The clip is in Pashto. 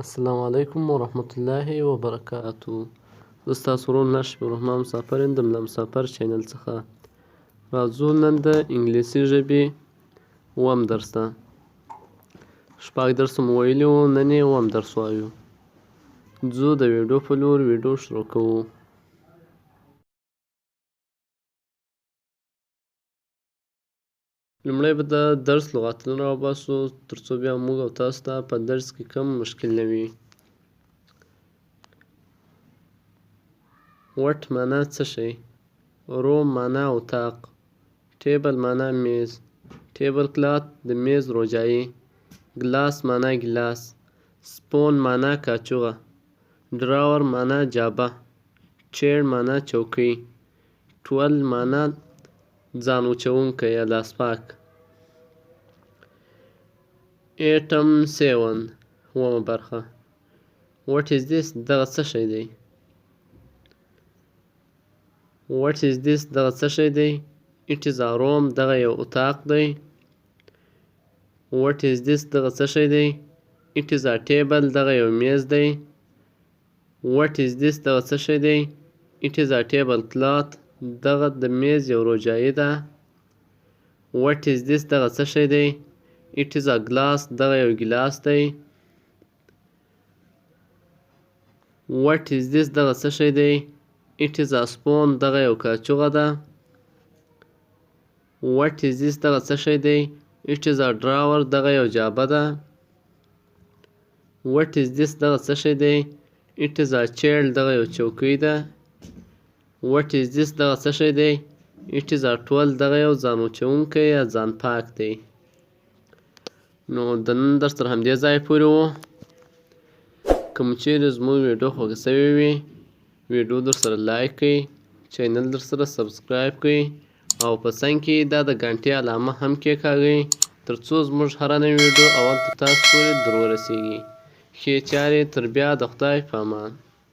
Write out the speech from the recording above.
السلام علیکم ورحمة الله وبرکاتو. زه ستاسو ورور نشف الرحمن مسافر یم د ملا مسافر چینل څخه. راځو نن د انګلیسي ژبې اووم درس ته. شپږ درس مو ویلي وو، نن یې اووم درس وایو. ځو د ویډیو په لور ویډیو شروع کوو. لومړی به د درس لغاتونه راوباسو تر څو بیا موږ او تاسو ته په درس کې کوم مشکل نه وي. وټ معنا څه شی، روم معنا اتاق، ټیبل معنا میز، ټیبل کلات د میز روجایي، ګلاس معنا ګلاس، سپون معنا کاچوغه، ډراور معنا جابه، چیر معنا چوکۍ، ټول معنا ځان وچونکی یا لاس پاک. ایټم 7 اوومه برخه. What is this؟ دغه څه شی دی. What is this؟ دغه څه شی دی. It is a room. دغه یو اتاق دی. What is this؟ دغه څه شی دی. It is a table. دغه یو میز دی. What is this؟ دغه څه شی دی. It is a table cloth. دغه د میز یو روجایي ده. What is this؟ دغه څه شی دی. It is a glass. دغه یو ګلاس دی. What is this؟ دغه څه شی دی. It is a spoon. دغه یو کاچوغه ده. What is this؟ دغه څه شی دی. It is a drawer. دغه یو جابه ده. What is this؟ دغه څه شی دی. It is a chair. دغه یو چوکۍ ده. What is this؟ دغه څه شی دی. It is a towel. دغه یو ځان وچونکی یا ځان پاک دی. نو د نن درس تر همدې ځایه پورې و. که مو چیرې زموږ ویډیو خوښه سوې وي، ویډیو در سره لایک کړئ، چینل در سره سبسکرایب کړئ او په څنګ کې دا د ګنټې علامه هم کېکاږئ تر څو زموږ هره نوې ویډیو اول تر تاسو پورې در ورسیږي. ښې چارې تر بیا د خدای په امان.